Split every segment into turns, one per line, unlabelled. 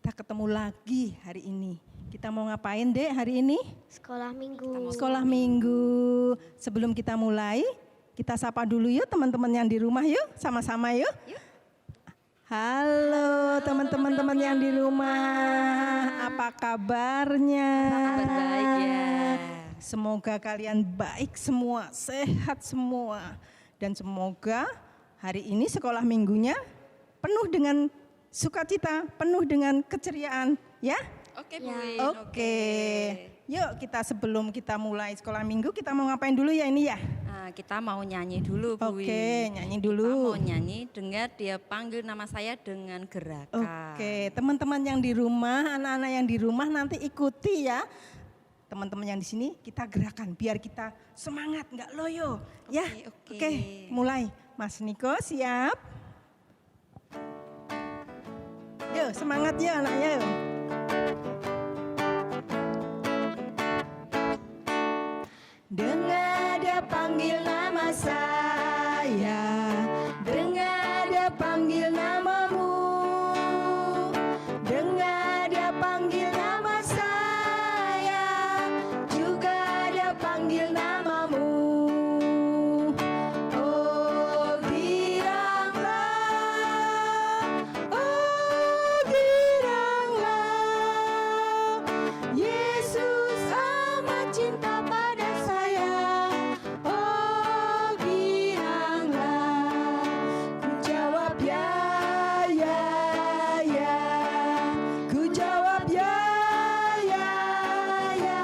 kita ketemu lagi hari ini. Kita mau ngapain, Dek, hari ini?
Sekolah minggu.
Sekolah minggu. Sebelum kita mulai, kita sapa dulu yuk teman-teman yang di rumah yuk, sama-sama yuk. Halo teman-teman yang di rumah, apa kabarnya?
Kabar baik ya.
Semoga kalian baik semua, sehat semua. Dan semoga hari ini sekolah minggunya penuh dengan sukacita, penuh dengan keceriaan, ya?
Oke, Bu.
Oke. Yuk kita sebelum kita mulai sekolah minggu, kita mau ngapain dulu ya ini ya?
Kita mau nyanyi dulu, Bu.
Oke, nyanyi dulu.
Kita mau nyanyi, dengar dia panggil nama saya dengan gerakan.
Oke, teman-teman yang di rumah, anak-anak yang di rumah nanti ikuti ya. Teman-teman yang di sini kita gerakan biar kita semangat, nggak loyo. Ya, oke, mulai. Mas Niko siap? Yuk semangat ya anaknya yuk. Dengar dia panggil nama saya, dengar dia panggil namamu, dengar dia panggil nama saya, juga dia panggil namamu. Oh giranglah, Yesus amat cinta pada saya. Oh giranglah, ku jawab ya, ya, ya. Ku jawab ya, ya, ya.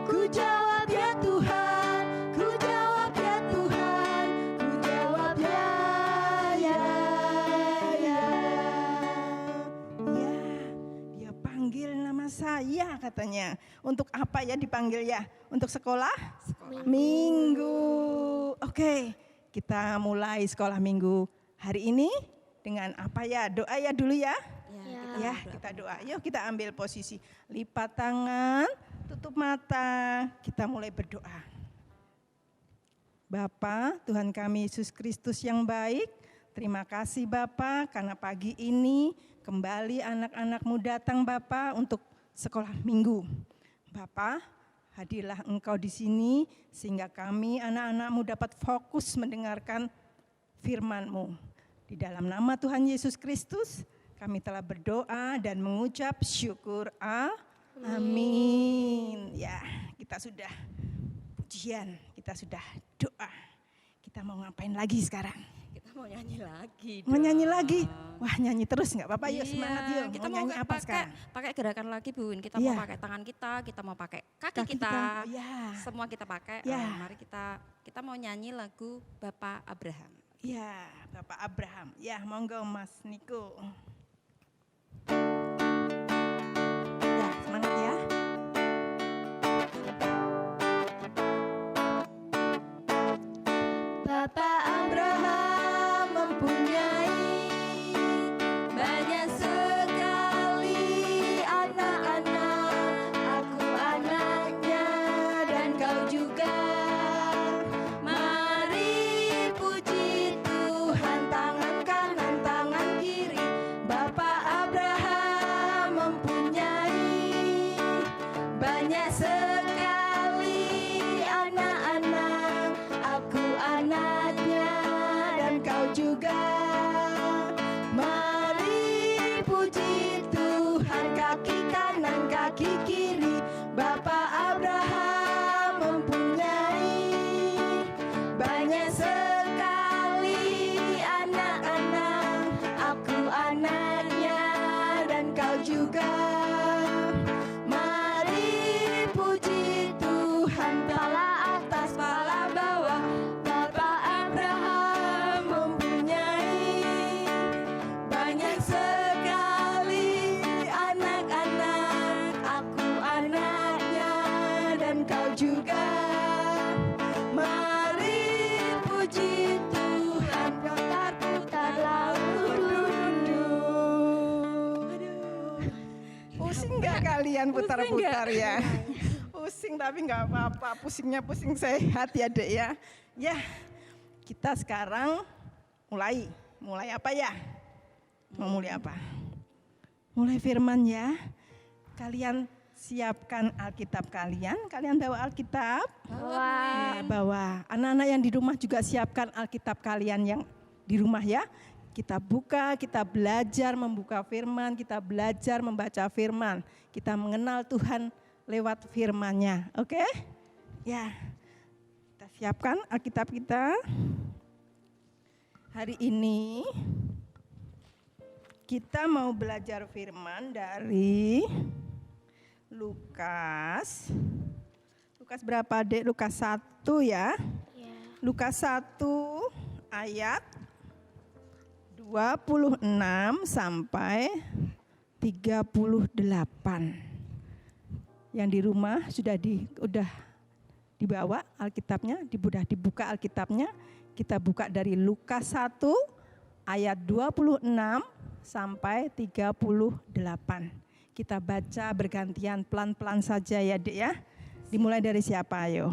Ku jawab ya Tuhan, ku jawab ya Tuhan, ku jawab ya, ya, ya. Ya, dia panggil nama saya katanya. Untuk apa ya dipanggil ya? Untuk sekolah? Minggu. Oke, kita mulai sekolah minggu hari ini dengan apa ya? Doa ya dulu ya. Ya, kita doa. Yuk kita ambil posisi. Lipat tangan, tutup mata. Kita mulai berdoa. Bapa, Tuhan kami Yesus Kristus yang baik. Terima kasih Bapa karena pagi ini kembali anak-anakmu datang Bapa untuk sekolah minggu. Bapa, hadirlah Engkau di sini sehingga kami anak-anakmu dapat fokus mendengarkan firman-Mu. Di dalam nama Tuhan Yesus Kristus, kami telah berdoa dan mengucap syukur. Amin. Ya, kita sudah pujian, kita sudah doa. Kita mau ngapain lagi sekarang?
Kita mau nyanyi lagi.
Mau nyanyi lagi? Wah, nyanyi terus nggak apa-apa? Yuk
Iya,
semangat yuk.
Kita
mau nyanyi apa sekarang?
Pakai gerakan lagi, Bun. Kita
Iya.
mau pakai tangan kita mau pakai kaki kita.
Ya.
Semua kita pakai.
Ya.
Mari kita mau nyanyi lagu Bapak Abraham.
Ya, Bapak Abraham. Ya, monggo Mas Niko. Ya, semangat ya. Bapak Abraham mempunyai banyak sekali anak-anak. Aku anaknya dan kau juga. Mari puji Tuhan, tangan kanan, tangan kiri. Bapak Abraham mempunyai banyak sekali anak-anak. Aku anaknya dan kau juga. Mari puji Tuhan, kaki kanan, kaki kiri. Bapak Abraham mempunyai banyak sekali anak-anak. Aku anaknya dan kau juga. Mari puji Tuhan, pala atas, pala bawah. Bapak Abraham mempunyai banyak sekali anak-anak. Aku anaknya dan kau juga. Mari puji Tuhan, putar-putar lalu. Pusing nggak kalian putar-putar ya? Pusing tapi nggak apa-apa, pusingnya pusing sehat ya Dek ya. Ya, kita sekarang mulai apa ya? Mau mulai apa? mulai firman ya. Kalian siapkan Alkitab kalian bawa Alkitab? Ya, bawa. Anak-anak yang di rumah juga siapkan Alkitab kalian yang di rumah ya. Kita buka, kita belajar membuka firman, kita belajar membaca firman. Kita mengenal Tuhan lewat firman-Nya, oke? Ya, kita siapkan Alkitab kita. Hari ini kita mau belajar firman dari Lukas berapa dek? Lukas 1 ya. Lukas 1 ayat 26 sampai 38. Yang di rumah sudah dibawa Alkitabnya, sudah dibuka Alkitabnya. Kita buka dari Lukas 1 ayat 26 sampai 38. Kita baca bergantian pelan-pelan saja ya Dek ya. Dimulai dari siapa ayo?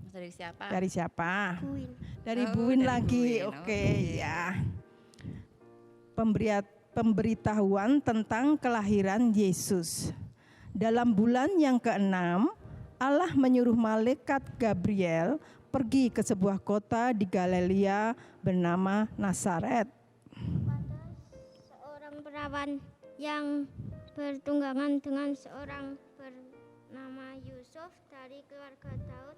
Dari siapa?
Dari siapa?
Buin.
Dari
Oh,
Buin
dari
lagi.
Buin.
Oke ya. Pemberitahuan tentang kelahiran Yesus. Dalam bulan yang ke-6, Allah menyuruh malaikat Gabriel pergi ke sebuah kota di Galilea bernama Nazaret.
Pada seorang perawan yang bertunggangan dengan seorang bernama Yusuf dari keluarga Daud.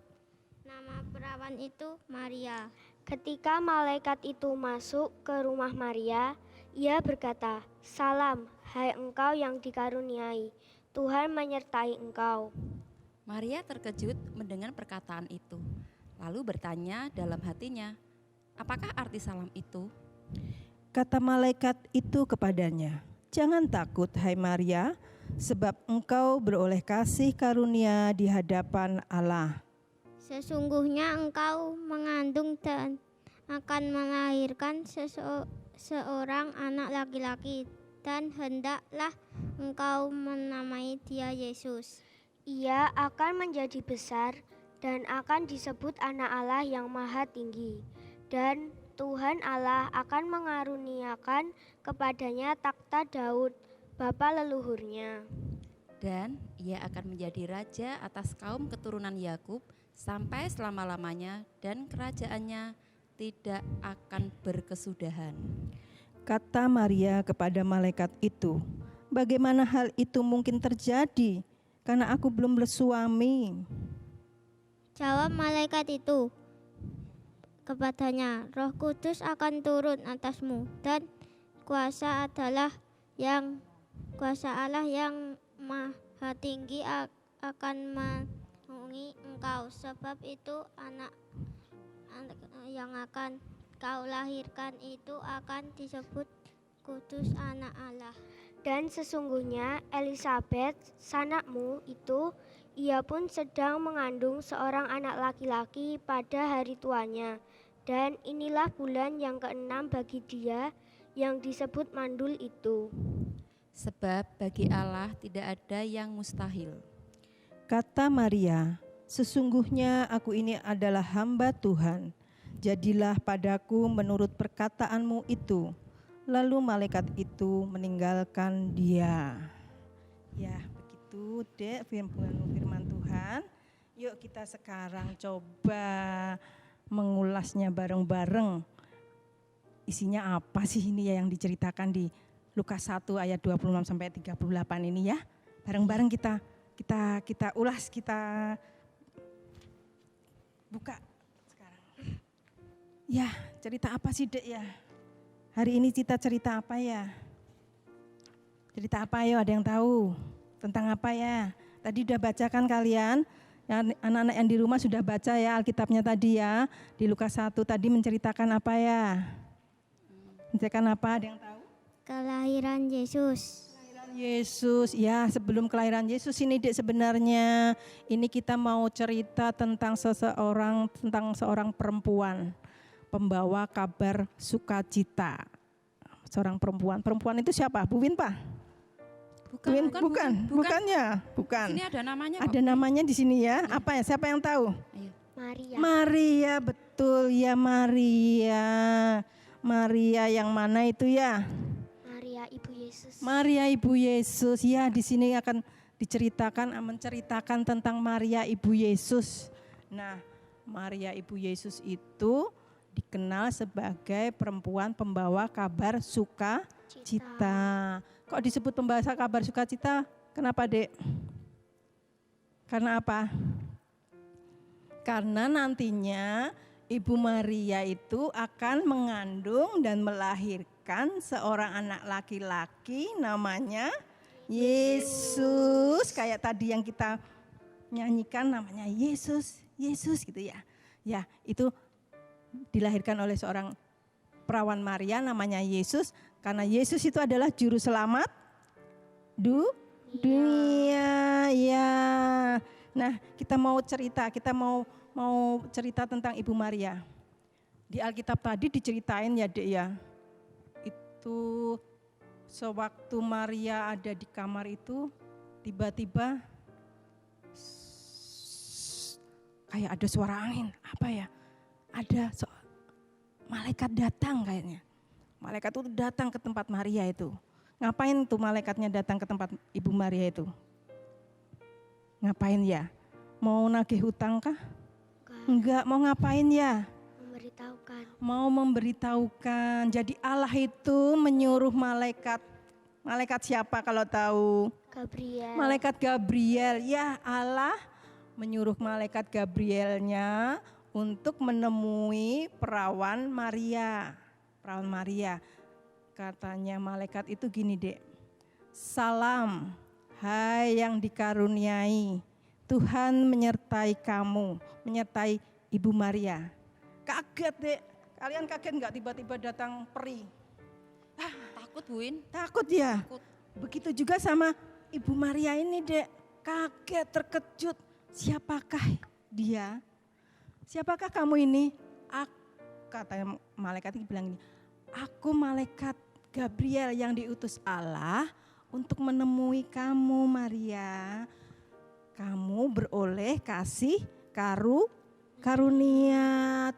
Nama perawan itu Maria.
Ketika malaikat itu masuk ke rumah Maria, ia berkata, "Salam, hai engkau yang dikaruniai, Tuhan menyertai engkau."
Maria terkejut mendengar perkataan itu, lalu bertanya dalam hatinya, apakah arti salam itu?
Kata malaikat itu kepadanya, "Jangan takut hai Maria, sebab engkau beroleh kasih karunia di hadapan Allah.
Sesungguhnya engkau mengandung dan akan melahirkan seorang anak laki-laki, dan hendaklah engkau menamai dia Yesus.
Ia akan menjadi besar dan akan disebut anak Allah yang maha tinggi. Dan Tuhan Allah akan mengaruniakan kepadanya takhta Daud, bapa leluhurnya.
Dan ia akan menjadi raja atas kaum keturunan Yakub sampai selama-lamanya, dan kerajaannya tidak akan berkesudahan."
Kata Maria kepada malaikat itu, "Bagaimana hal itu mungkin terjadi? Karena aku belum bersuami."
Jawab malaikat itu kepadanya, "Roh Kudus akan turun atasmu, dan kuasa Allah yang Maha Tinggi akan menaungi engkau. Sebab itu anak yang akan kau lahirkan itu akan disebut kudus anak Allah."
Dan sesungguhnya Elisabet, sanakmu itu, ia pun sedang mengandung seorang anak laki-laki pada hari tuanya. Dan inilah bulan yang ke-6 bagi dia yang disebut mandul itu.
Sebab bagi Allah tidak ada yang mustahil.
Kata Maria, "Sesungguhnya aku ini adalah hamba Tuhan. Jadilah padaku menurut perkataanmu itu." Lalu malaikat itu meninggalkan dia. Ya, begitu Dek firman Tuhan. Yuk kita sekarang coba mengulasnya bareng-bareng. Isinya apa sih ini ya yang diceritakan di Lukas 1 ayat 26 sampai 38 ini ya. Bareng-bareng kita ulas, kita buka sekarang. Ya, cerita apa sih Dek ya? Hari ini kita cerita apa ya? Cerita apa ya? Ada yang tahu? Tentang apa ya? Tadi udah bacakan kalian? Ya, anak-anak yang di rumah sudah baca ya Alkitabnya tadi ya. Di Lukas 1 tadi menceritakan apa ya? Menceritakan apa? Ada yang tahu?
Kelahiran Yesus.
Kelahiran Yesus. Ya, sebelum kelahiran Yesus ini Dek sebenarnya ini kita mau cerita tentang seorang perempuan. Pembawa kabar sukacita. Seorang perempuan. Perempuan itu siapa? Bu Win, Pak? Bukan.
Sini ada namanya kok.
Ada namanya di sini ya. Apa ya? Siapa yang tahu?
Ayo.
Maria, betul ya Maria. Maria yang mana itu ya?
Maria Ibu Yesus.
Maria Ibu Yesus. Ya, di sini akan menceritakan tentang Maria Ibu Yesus. Nah, Maria Ibu Yesus itu dikenal sebagai perempuan pembawa kabar sukacita. Kok disebut pembawa kabar sukacita? Kenapa, Dek? Karena apa? Karena nantinya Ibu Maria itu akan mengandung dan melahirkan seorang anak laki-laki namanya Yesus. Kayak tadi yang kita nyanyikan namanya Yesus, Yesus gitu ya. Ya, itu dilahirkan oleh seorang perawan Maria namanya Yesus. Karena Yesus itu adalah juru selamat dunia. Ya. Nah, kita mau cerita tentang Ibu Maria. Di Alkitab tadi diceritain ya, Dek ya. Itu sewaktu Maria ada di kamar itu, tiba-tiba kayak ada suara angin, apa ya? Ada malaikat datang kayaknya. Malaikat itu datang ke tempat Maria itu. Ngapain tuh malaikatnya datang ke tempat Ibu Maria itu? Ngapain ya? Mau nagih hutang kah? Enggak, mau ngapain ya?
Memberitahukan.
Mau memberitahukan. Jadi Allah itu menyuruh malaikat. Malaikat siapa kalau tahu?
Gabriel.
Malaikat Gabriel. Ya, Allah menyuruh malaikat Gabrielnya untuk menemui perawan Maria. Perawan Maria. Katanya malaikat itu gini, Dek. Salam, hai yang dikaruniai. Tuhan menyertai kamu, menyertai Ibu Maria. Kaget, Dek. Kalian kaget enggak tiba-tiba datang peri?
Takut, Bu In.
Takut ya?
Takut.
Begitu juga sama Ibu Maria ini, Dek. Kaget, terkejut. Siapakah dia? Siapakah kamu ini? Kata malaikat itu bilang ini, aku malaikat Gabriel yang diutus Allah untuk menemui kamu, Maria. Kamu beroleh kasih karunia.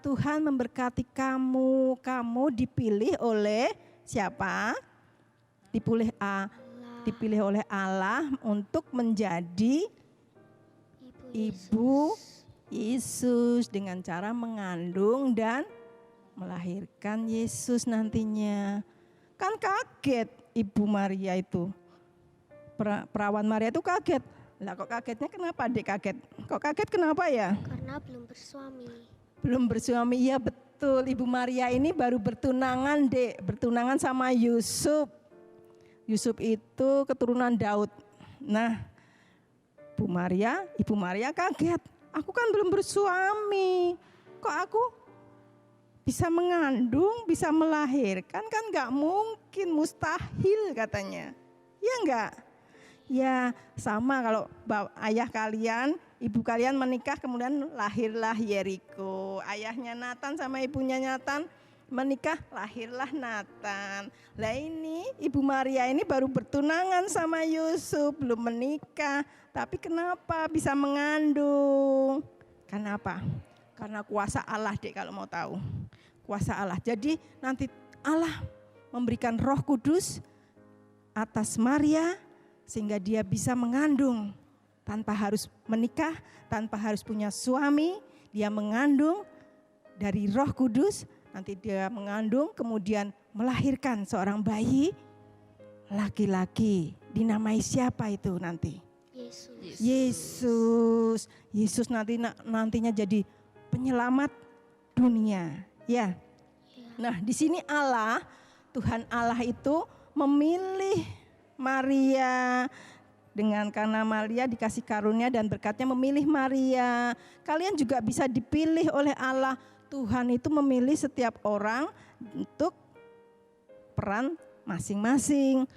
Tuhan memberkati kamu. Kamu dipilih oleh siapa? Dipilih oleh Allah untuk menjadi Ibu Yesus dengan cara mengandung dan melahirkan Yesus nantinya. Kan kaget Ibu Maria itu. Perawan Maria itu kaget. Lah kok kagetnya kenapa, Dek, kaget? Kok kaget kenapa ya?
Karena belum bersuami.
Belum bersuami, iya betul. Ibu Maria ini baru bertunangan, Dek. Bertunangan sama Yusuf. Yusuf itu keturunan Daud. Nah, Ibu Maria kaget. Aku kan belum bersuami. Kok aku bisa mengandung, bisa melahirkan? Kan gak mungkin, mustahil katanya. Ya enggak? Ya sama kalau ayah kalian, ibu kalian menikah kemudian lahirlah Yeriko. Ayahnya Nathan sama ibunya Nathan menikah, lahirlah Nathan. Lah ini Ibu Maria ini baru bertunangan sama Yusuf, belum menikah. Tapi kenapa bisa mengandung? Kenapa? Karena kuasa Allah, Dek, kalau mau tahu. Kuasa Allah. Jadi nanti Allah memberikan Roh Kudus atas Maria sehingga dia bisa mengandung tanpa harus menikah, tanpa harus punya suami. Dia mengandung dari Roh Kudus, nanti dia mengandung kemudian melahirkan seorang bayi laki-laki. Dinamai siapa itu nanti? Yesus nantinya jadi penyelamat dunia. Ya. Nah, di sini Tuhan Allah itu memilih Maria karena Maria dikasih karunia dan berkatnya memilih Maria. Kalian juga bisa dipilih oleh Allah. Tuhan itu memilih setiap orang untuk peran masing-masing.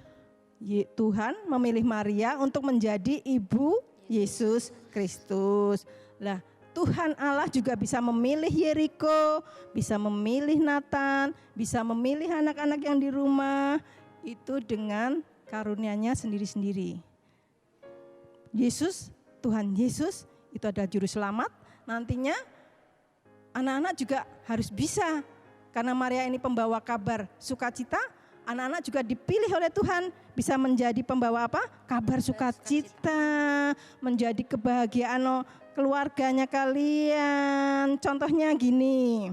Tuhan memilih Maria untuk menjadi ibu Yesus Kristus. Lah, Tuhan Allah juga bisa memilih Yeriko, bisa memilih Nathan, bisa memilih anak-anak yang di rumah itu dengan karunia-Nya sendiri-sendiri. Tuhan Yesus itu adalah juru selamat. Nantinya anak-anak juga harus bisa, karena Maria ini pembawa kabar sukacita, anak-anak juga dipilih oleh Tuhan bisa menjadi pembawa apa? Kabar sukacita, menjadi kebahagiaan keluarganya kalian. Contohnya gini.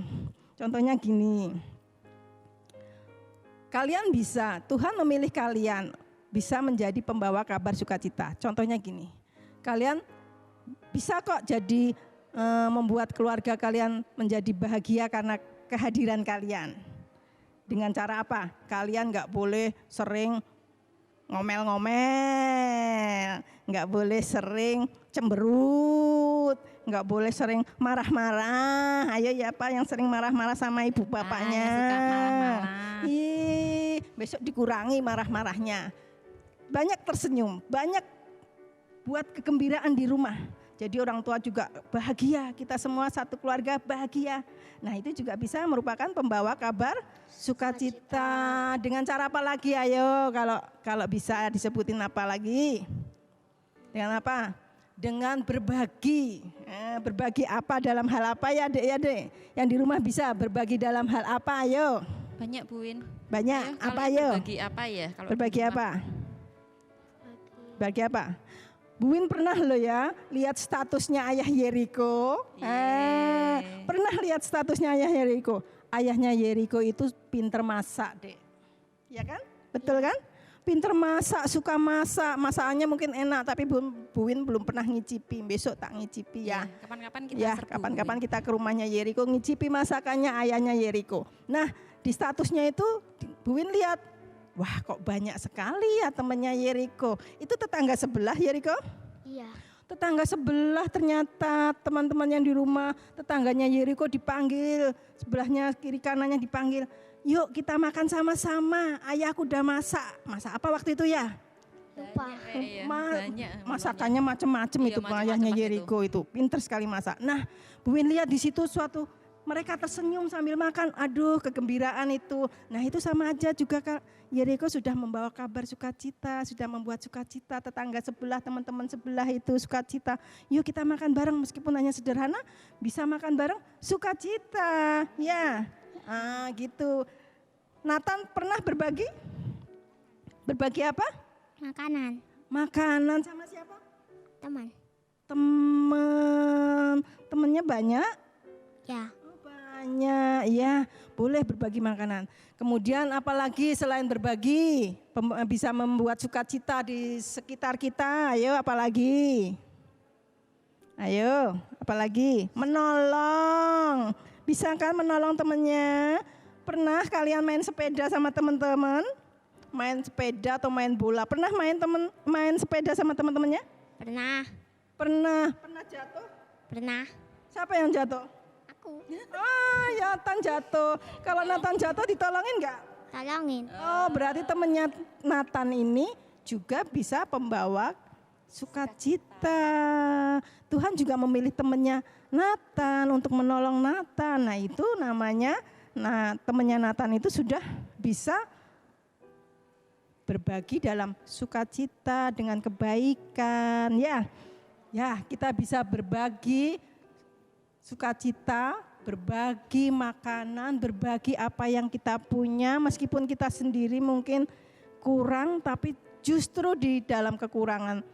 Kalian bisa, Tuhan memilih kalian bisa menjadi pembawa kabar sukacita. Contohnya gini. Kalian bisa kok jadi membuat keluarga kalian menjadi bahagia karena kehadiran kalian. Dengan cara apa? Kalian nggak boleh sering ngomel-ngomel, nggak boleh sering cemberut, nggak boleh sering marah-marah. Ayo ya Pak yang sering marah-marah sama ibu bapaknya.
Suka marah-marah.
Besok dikurangi marah-marahnya. Banyak tersenyum, banyak buat kegembiraan di rumah. Jadi orang tua juga bahagia, kita semua satu keluarga bahagia. Nah itu juga bisa merupakan pembawa kabar sukacita. Dengan cara apa lagi ayo kalau bisa disebutin apa lagi? Dengan apa? Dengan berbagi. Berbagi apa dalam hal apa ya dek? Yang di rumah bisa berbagi dalam hal apa ayo?
Banyak Bu Win.
Banyak,
Ayo,
apa
kalian
ayo?
Berbagi apa ya? Kalau
Berbagi
di rumah?
apa? Berbagi apa? Bu Win pernah loh ya lihat statusnya ayah Yeriko. Pernah lihat statusnya ayah Yeriko. Ayahnya Yeriko itu pinter masak dek. Ya kan? Betul kan? Pinter masak, suka masak. Masakannya mungkin enak tapi Bu Win belum pernah ngicipi. Besok tak ngicipi ya.
Kapan-kapan kita
Ya,
serbu, Bu
kapan-kapan
Win.
kita ke rumahnya Yeriko ngicipi masakannya ayahnya Yeriko. Nah, di statusnya itu Bu Win lihat, wah kok banyak sekali ya temannya Yeriko. Itu tetangga sebelah Yeriko?
Iya.
Tetangga sebelah ternyata teman-teman yang di rumah, tetangganya Yeriko dipanggil, sebelahnya kiri kanannya dipanggil. Yuk kita makan sama-sama, ayahku udah masak. Masak apa waktu itu ya?
Lupa.
Iya, banyak.
Masakannya macam-macam
Iya,
itu
macam-macam
ayahnya
itu.
Yeriko itu, pinter sekali masak. Nah, Bu Win lihat di situ suatu mereka tersenyum sambil makan, aduh kegembiraan itu. Nah itu sama aja juga Kak, Yeriko sudah membawa kabar sukacita, sudah membuat sukacita tetangga sebelah, teman-teman sebelah itu sukacita. Yuk kita makan bareng meskipun hanya sederhana, bisa makan bareng sukacita, ya. Gitu. Nathan pernah berbagi? Berbagi apa?
Makanan.
Makanan sama siapa?
Teman.
Temennya banyak?
Ya.
Banyak, ya boleh berbagi makanan. Kemudian apalagi selain berbagi, bisa membuat sukacita di sekitar kita, ayo apalagi? Ayo, apalagi? Menolong, bisa kan menolong temennya? Pernah kalian main sepeda sama teman-teman? Main sepeda atau main bola? Pernah main sepeda sama teman-temannya?
Pernah.
Pernah jatuh?
Pernah.
Siapa yang jatuh?
Aku.
Nathan jatuh. Kalau Nathan jatuh ditolongin nggak?
Tolongin.
Oh, berarti temennya Nathan ini juga bisa pembawa sukacita. Tuhan juga memilih temennya Nathan untuk menolong Nathan. Nah itu namanya, temennya Nathan itu sudah bisa berbagi dalam sukacita dengan kebaikan. Ya kita bisa berbagi sukacita, berbagi makanan, berbagi apa yang kita punya, meskipun kita sendiri mungkin kurang, tapi justru di dalam kekurangan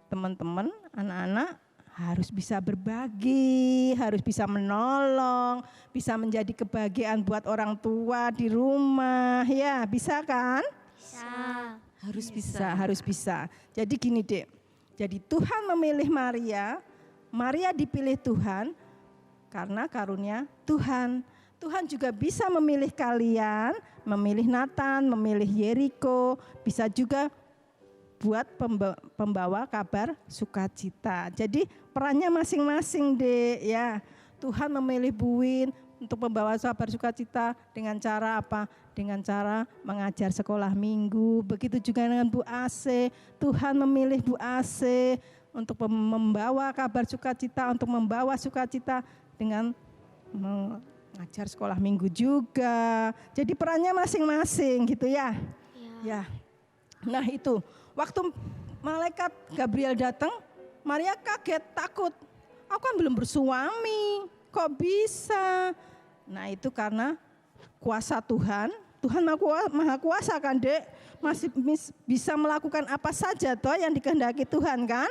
teman-teman, anak-anak harus bisa berbagi, harus bisa menolong, bisa menjadi kebahagiaan buat orang tua di rumah, ya bisa kan?
Bisa.
Harus
bisa. Jadi gini dek, jadi Tuhan memilih Maria, Maria dipilih Tuhan, karena karunia Tuhan. Tuhan juga bisa memilih kalian, memilih Nathan, memilih Yeriko, bisa juga buat pembawa kabar sukacita. Jadi perannya masing-masing deh ya. Tuhan memilih Bu Win untuk membawa kabar sukacita dengan cara apa? Dengan cara mengajar sekolah minggu. Begitu juga dengan Bu Ase. Tuhan memilih Bu Ase untuk membawa kabar sukacita, untuk membawa sukacita dengan mengajar sekolah minggu juga. Jadi perannya masing-masing gitu ya. Ya. Nah itu, waktu malaikat Gabriel datang, Maria kaget, takut. Aku kan belum bersuami, kok bisa? Nah itu karena kuasa Tuhan Tuhan Maha Kuasa kan, Dek? Masih bisa melakukan apa saja toh yang dikehendaki Tuhan kan?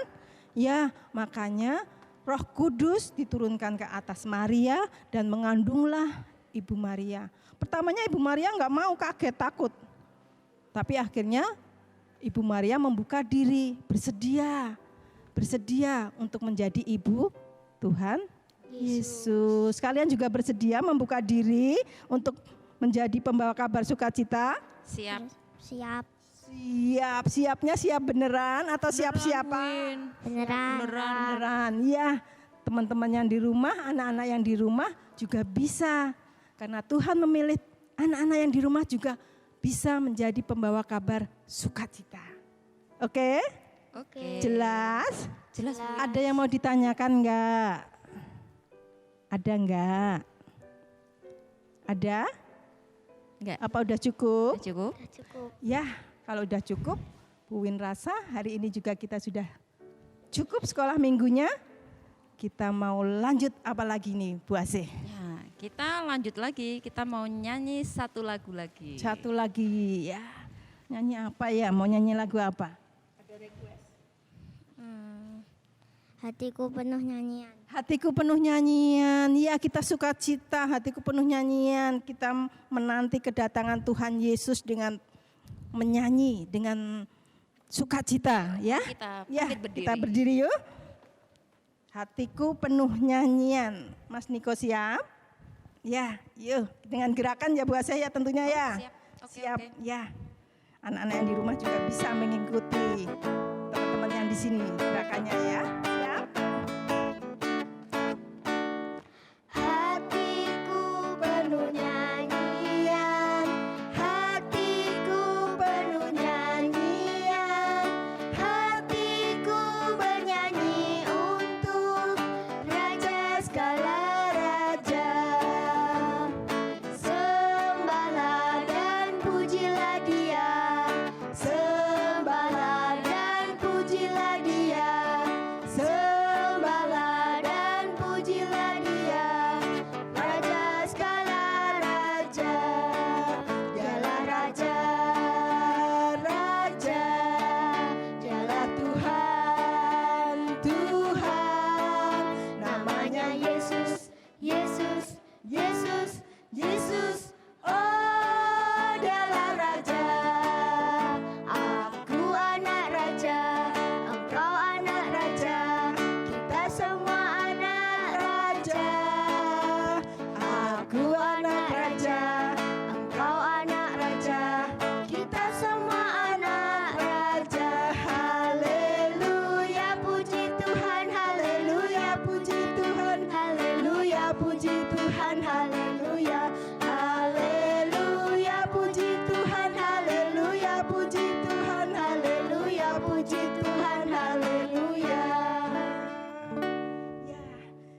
Ya, makanya Roh Kudus diturunkan ke atas Maria dan mengandunglah Ibu Maria. Pertamanya Ibu Maria enggak mau, kaget, takut. Tapi akhirnya Ibu Maria membuka diri, bersedia untuk menjadi ibu Tuhan Yesus. Kalian juga bersedia membuka diri untuk menjadi pembawa kabar sukacita?
Siap.
Siap.
Siapnya siap beneran atau siapa?
Beneran.
Ya, teman-teman yang di rumah, anak-anak yang di rumah juga bisa. Karena Tuhan memilih anak-anak yang di rumah juga bisa menjadi pembawa kabar sukacita. Oke?
Oke.
Jelas?
Jelas.
Ada yang mau ditanyakan enggak? Ada enggak? Ada?
Enggak.
Apa udah cukup?
Udah cukup?
Udah cukup.
Ya, kalau udah cukup, Bu Win rasa hari ini juga kita sudah cukup sekolah minggunya. Kita mau lanjut apa lagi nih, Bu Asih?
Ya, kita lanjut lagi. Kita mau nyanyi satu lagu lagi.
Satu lagi ya. Nyanyi apa ya? Mau nyanyi lagu apa?
Hatiku penuh nyanyian.
Hatiku penuh nyanyian. Ya, kita sukacita, hatiku penuh nyanyian. Kita menanti kedatangan Tuhan Yesus dengan menyanyi, dengan sukacita ya.
Kita
Ya,
bangkit berdiri.
kita berdiri yuk. Hatiku penuh nyanyian. Mas Niko siap? Ya, yuk dengan gerakan ya Bu Asih ya tentunya ya.
Siap. Oke,
Siap
oke.
ya. Anak-anak yang di rumah juga bisa mengikuti teman-teman yang di sini gerakannya ya. Siap? Hatiku penuh nyanyian, hatiku penuh nyanyian, hatiku bernyanyi untuk Raja segala raja. Sembahlah dan pujilah Dia, sembahlah dan pujilah Dia, sembahlah dan pujilah Dia, Raja segala raja. Dialah Raja, Raja, Dialah Tuhan, Tuhan. Namanya Yesus, Yesus, Yesus, Yesus. Oh, Dialah Raja. Aku anak raja, engkau anak raja, kita semua anak raja. Aku anak raja, engkau anak raja, kita semua anak raja. Haleluya, puji Tuhan, haleluya, puji Tuhan, haleluya, puji Tuhan, haleluya. Haleluya, puji Tuhan, haleluya, puji Tuhan, haleluya, puji Tuhan, haleluya. Ya,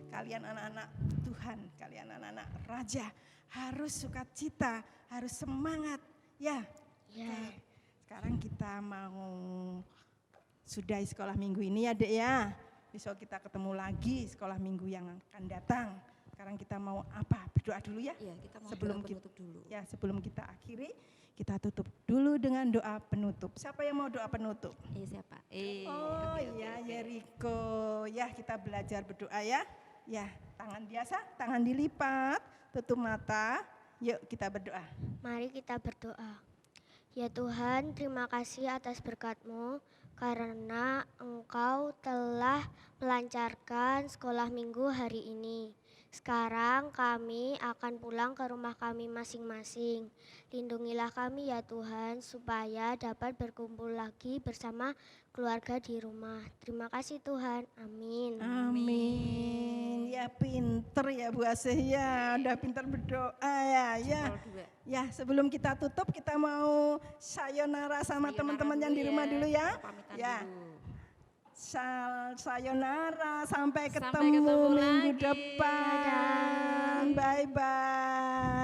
kalian anak-anak Tuhan, kalian anak-anak raja harus sukacita, harus semangat. Ya.
Ya.
Oke, sekarang kita mau sudahi sekolah minggu ini ya Dek ya. Besok kita ketemu lagi sekolah minggu yang akan datang. Sekarang kita mau apa? Berdoa dulu ya.
Iya, kita mau
Sebelum
doa
kita-
penutup dulu.
Ya, sebelum kita akhiri, kita tutup dulu dengan doa penutup. Siapa yang mau doa penutup?
Siapa?
Oh
Oke,
iya,
oke.
Yeriko. Ya, kita belajar berdoa ya. Ya, tangan biasa, tangan dilipat, tutup mata. Yuk kita berdoa.
Mari kita berdoa. Ya Tuhan, terima kasih atas berkat-Mu karena Engkau telah melancarkan sekolah minggu hari ini. Sekarang kami akan pulang ke rumah kami masing-masing. Lindungilah kami ya Tuhan supaya dapat berkumpul lagi bersama keluarga di rumah. Terima kasih Tuhan. Amin.
Amin. Ya pinter ya Bu Asih ya, udah pinter berdoa ya. Ya.
Jempol dua.
Ya, sebelum kita tutup kita mau sayonara sama
Sayonara
teman-teman yang di
dulu
rumah dulu ya.
Kita pamitan
Ya.
dulu.
Sayonara, sampai
Sampai
ketemu
ketemu
minggu
lagi.
depan. Bye bye.